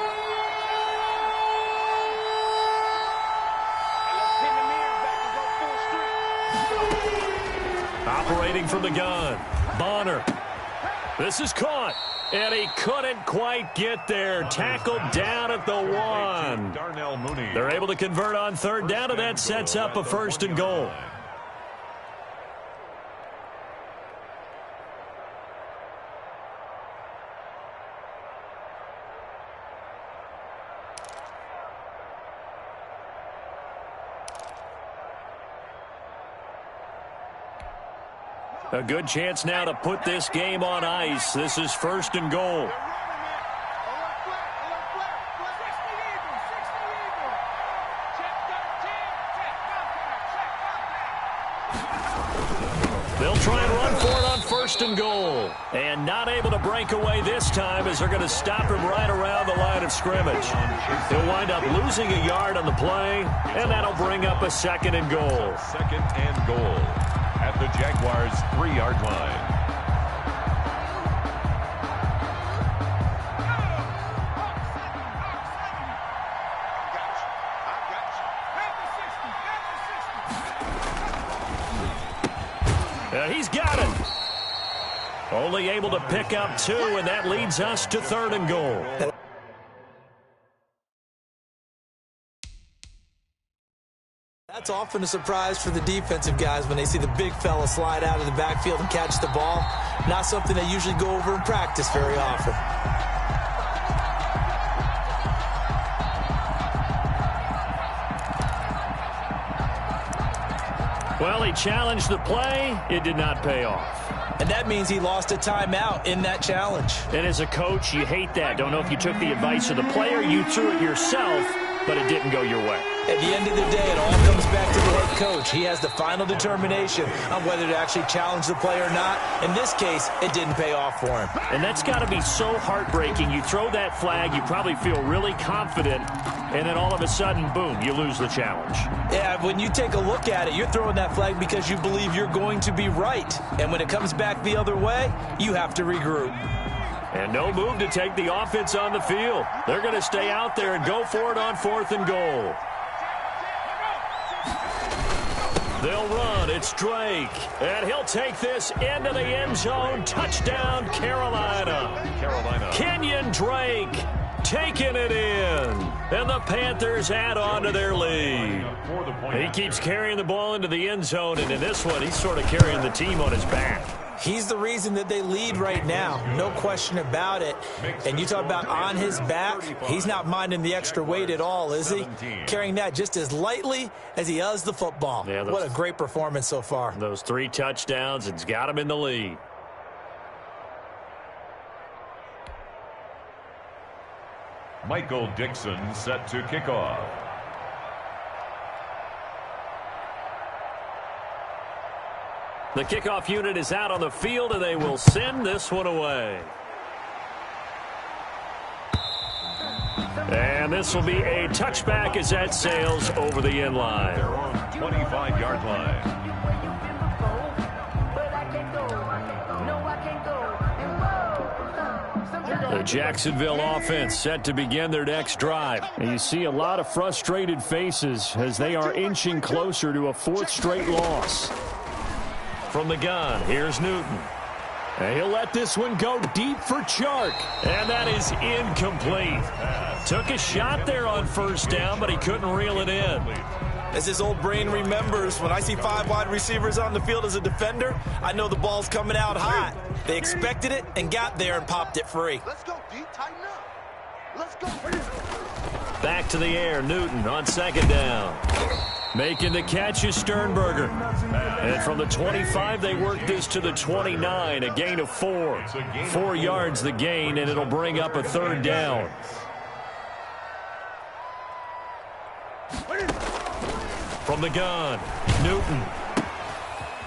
[SPEAKER 1] Operating from the gun, Bonner. This is caught, and he couldn't quite get there. Tackled down at the 1. They're able to convert on third down, and that sets up a 1st and goal. A good chance now to put this game on ice. This is 1st and goal. They'll try and run for it on 1st and goal. And not able to break away this time as they're going to stop him right around the line of scrimmage. He'll wind up losing a yard on the play, and that'll bring up a 2nd and goal.
[SPEAKER 2] 2nd and goal at the Jaguars' 3-yard line.
[SPEAKER 1] He's got it. Only able to pick up 2, and that leads us to 3rd and goal.
[SPEAKER 5] That's often a surprise for the defensive guys when they see the big fella slide out of the backfield and catch the ball. Not something they usually go over in practice very often.
[SPEAKER 1] Well, he challenged the play. It did not pay off.
[SPEAKER 5] And that means he lost a timeout in that challenge.
[SPEAKER 6] And as a coach, you hate that. Don't know if you took the advice of the player, you threw it yourself, but it didn't go your way.
[SPEAKER 5] At the end of the day, it all comes back to the head coach. He has the final determination on whether to actually challenge the play or not. In this case, it didn't pay off for him.
[SPEAKER 6] And that's got to be so heartbreaking. You throw that flag, you probably feel really confident, and then all of a sudden, boom, you lose the challenge.
[SPEAKER 5] Yeah, when you take a look at it, you're throwing that flag because you believe you're going to be right. And when it comes back the other way, you have to regroup.
[SPEAKER 1] And no move to take the offense on the field. They're going to stay out there and go for it on 4th and goal. They'll run. It's Drake. And he'll take this into the end zone. Touchdown, Carolina. Kenyon Drake taking it in. And the Panthers add on to their lead. He keeps carrying the ball into the end zone. And in this one, he's sort of carrying the team on his back.
[SPEAKER 5] He's the reason that they lead right now. No question about it. And you talk about on his back, he's not minding the extra weight at all, is he? Carrying that just as lightly as he does the football. Yeah, what a great performance so far.
[SPEAKER 1] Those 3 touchdowns, it's got him in the lead.
[SPEAKER 2] Michael Dixon set to kickoff.
[SPEAKER 1] The kickoff unit is out on the field, and they will send this one away. And this will be a touchback as that sails over the end line.
[SPEAKER 2] They're on 25-yard line.
[SPEAKER 1] The Jacksonville offense set to begin their next drive.
[SPEAKER 6] And you see a lot of frustrated faces as they are inching closer to a fourth straight loss.
[SPEAKER 1] From the gun, here's Newton. And he'll let this one go deep for Chark. And that is incomplete. Took a shot there on first down, but he couldn't reel it in.
[SPEAKER 3] As his old brain remembers, when I see 5 wide receivers on the field as a defender, I know the ball's coming out hot. They expected it and got there and popped it free.
[SPEAKER 4] Let's go, D. Tighten up. Let's go.
[SPEAKER 1] Back to the air, Newton on second down. Making the catch is Sternberger. And from the 25, they work this to the 29, a gain of 4. 4 yards the gain, and it'll bring up a third down. From the gun, Newton.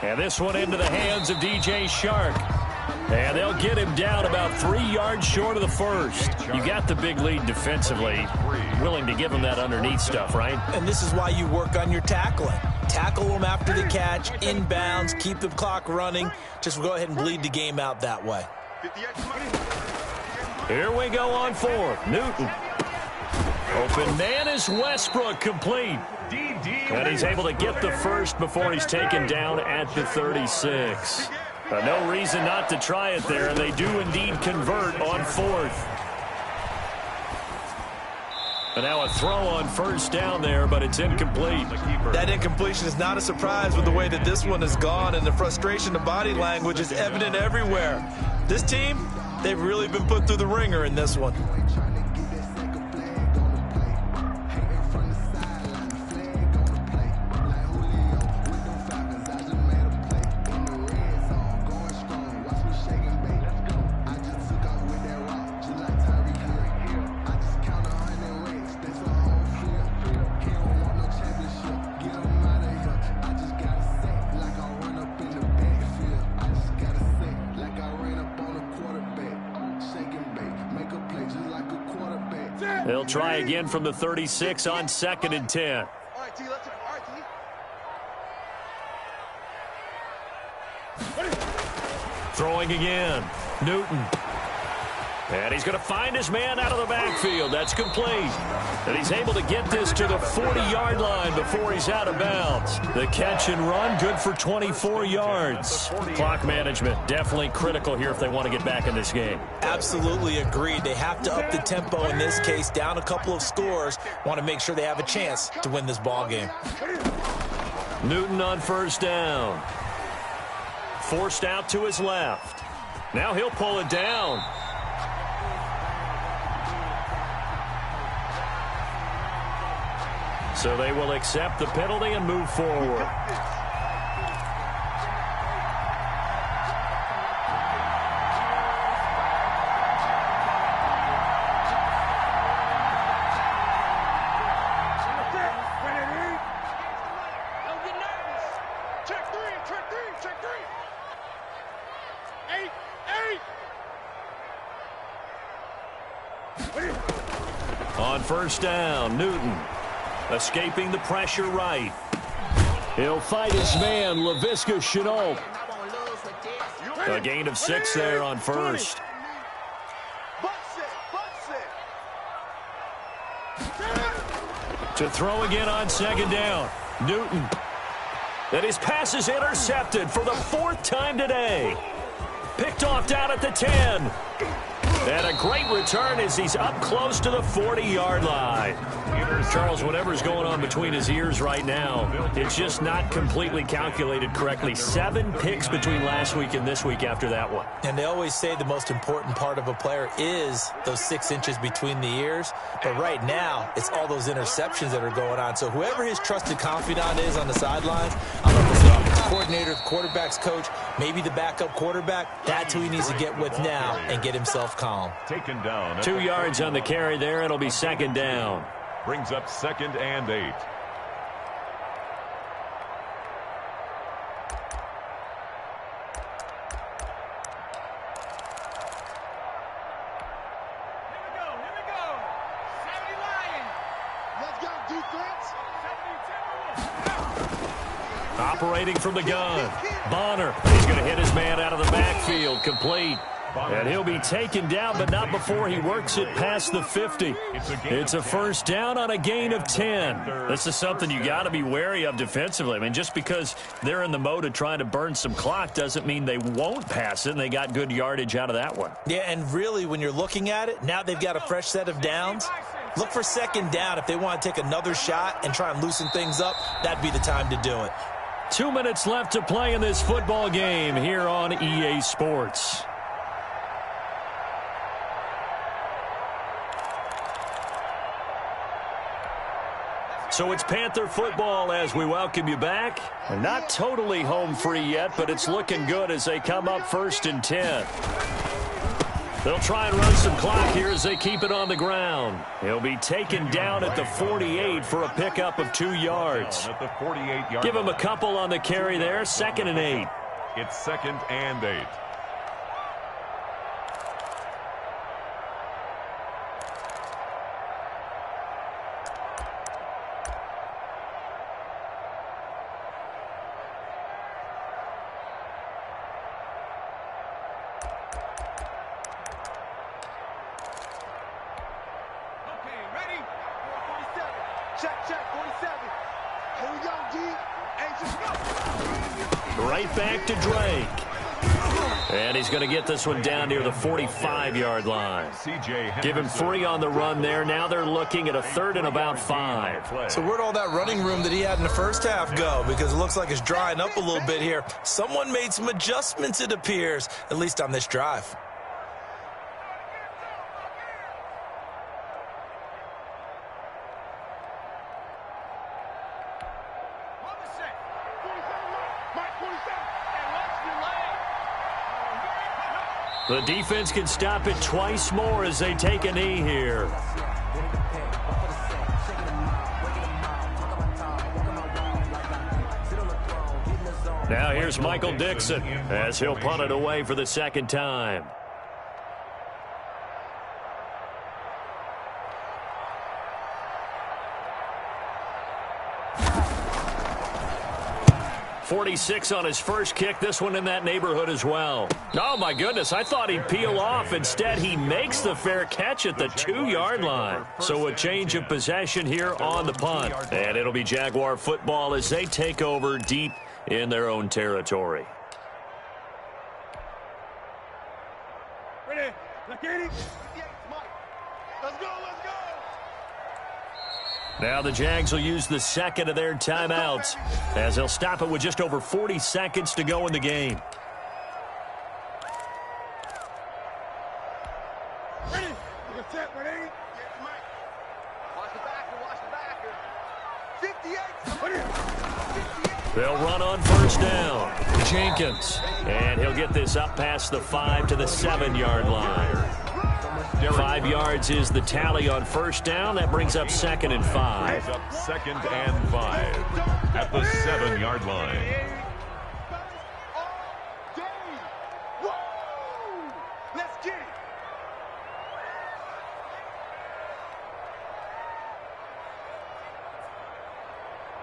[SPEAKER 1] And this one into the hands of DJ Chark. And they'll get him down about 3 yards short of the first. You got the big lead defensively. Willing to give him that underneath stuff, right?
[SPEAKER 3] And this is why you work on your tackling. Tackle them after the catch, inbounds, keep the clock running. Just go ahead and bleed the game out that way.
[SPEAKER 1] Here we go on fourth. Newton. Open man is Westbrook, complete. And he's able to get the first before he's taken down at the 36. No reason not to try it there, and they do indeed convert on fourth. And now a throw on first down there, but it's incomplete.
[SPEAKER 3] That incompletion is not a surprise with the way that this one has gone, and the frustration of body language is evident everywhere. This team, they've really been put through the ringer in this one.
[SPEAKER 1] They'll try again from the 36 on 2nd and 10.
[SPEAKER 4] All right, T, let's go. All right, T.
[SPEAKER 1] Throwing again. Newton. And he's going to find his man out of the backfield. That's complete. And he's able to get this to the 40-yard line before he's out of bounds. The catch and run, good for 24 yards. Clock management, definitely critical here if they want to get back in this game.
[SPEAKER 3] Absolutely agreed. They have to up the tempo in this case, down a couple of scores. Want to make sure they have a chance to win this ball game.
[SPEAKER 1] Newton on first down. Forced out to his left. Now he'll pull it down. So they will accept the penalty and move forward. On first down, Newton. Escaping the pressure right. He'll fight his man, Laviska Shenault. A gain of 6 there on first. To throw again on second down. Newton. And his pass is intercepted for the 4th time today. Picked off down at the 10. And a great return as he's up close to the 40-yard line. Charles, whatever's going on between his ears right now, it's just not completely calculated correctly. 7 picks between last week and this week after that one.
[SPEAKER 3] And they always say the most important part of a player is those 6 inches between the ears. But right now, it's all those interceptions that are going on. So whoever his trusted confidant is on the sidelines, I don't know if it's the offensive coordinator, the quarterback's coach, maybe the backup quarterback, that's who he needs to get with now and get himself calm.
[SPEAKER 2] Taken down.
[SPEAKER 1] 2 yards on the carry there. It'll be second down.
[SPEAKER 2] Brings up 2nd and 8.
[SPEAKER 1] Operating from the gun. Bonner. He's going to hit his man out of the backfield. Complete. And he'll be taken down, but not before he works it past the 50. It's a first down on a gain of 10. This is something you got to be wary of defensively. I mean, just because they're in the mode of trying to burn some clock doesn't mean they won't pass it, and they got good yardage out of that one.
[SPEAKER 5] Yeah, and really, when you're looking at it, now they've got a fresh set of downs. Look for second down. If they want to take another shot and try and loosen things up, that'd be the time to do it.
[SPEAKER 1] 2 minutes left to play in this football game here on EA Sports. So it's Panther football as we welcome you back. They're not totally home free yet, but it's looking good as they come up 1st and 10. They'll try and run some clock here as they keep it on the ground. He'll be taken down at the 48 for a pickup of 2 yards. Give him a couple on the carry there, 2nd and 8.
[SPEAKER 2] It's 2nd and 8.
[SPEAKER 1] Right back to Drake. And he's going to get this one down near the 45-yard line. Give him 3 on the run there. Now they're looking at a 3rd and about 5.
[SPEAKER 3] So where'd all that running room that he had in the first half go? Because it looks like it's drying up a little bit here. Someone made some adjustments, it appears, at least on this drive.
[SPEAKER 1] The defense can stop it twice more as they take a knee here. Now here's Michael Dixon as he'll punt it away for the 2nd time. .46 on his first kick. This one in that neighborhood as well. Oh, my goodness. I thought he'd peel off. Instead, he makes the fair catch at the 2-yard line. So a change of possession here on the punt. And it'll be Jaguar football as they take over deep in their own territory.
[SPEAKER 4] Ready? Let's get it. Let's go, let's go.
[SPEAKER 1] Now the Jags will use the 2nd of their timeouts as they'll stop it with just over 40 seconds to go in the game.
[SPEAKER 4] Ready? You're set, ready? Yes, Mike. Watch the backer, 58.
[SPEAKER 1] They'll run on 1st down. Jenkins. And he'll get this up past the 5 to the 7-yard line. 5 yards is the tally on 1st down. That brings up 2nd and 5.
[SPEAKER 2] Up 2nd and 5 at the 7-yard line.
[SPEAKER 4] Let's get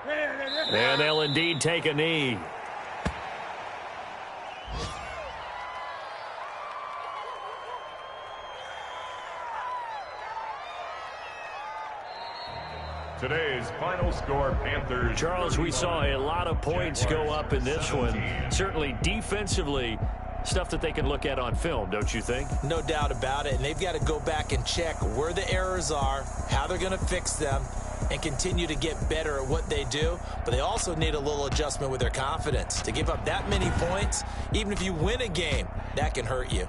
[SPEAKER 4] it.
[SPEAKER 1] And they'll indeed take a knee.
[SPEAKER 2] Today's final score, Panthers.
[SPEAKER 1] Charles, we saw a lot of points go up in this one. Certainly defensively, stuff that they can look at on film, don't you think?
[SPEAKER 5] No doubt about it. And they've got to go back and check where the errors are, how they're going to fix them, and continue to get better at what they do. But they also need a little adjustment with their confidence. To give up that many points, even if you win a game, that can hurt you.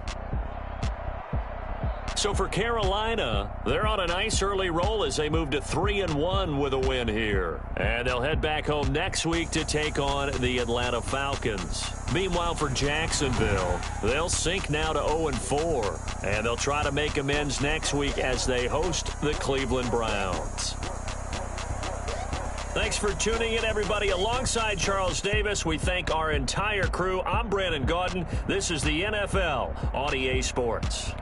[SPEAKER 1] So for Carolina, they're on a nice early roll as they move to 3-1 with a win here. And they'll head back home next week to take on the Atlanta Falcons. Meanwhile, for Jacksonville, they'll sink now to 0-4. And they'll try to make amends next week as they host the Cleveland Browns. Thanks for tuning in, everybody. Alongside Charles Davis, we thank our entire crew. I'm Brandon Gaudin. This is the NFL on EA Sports.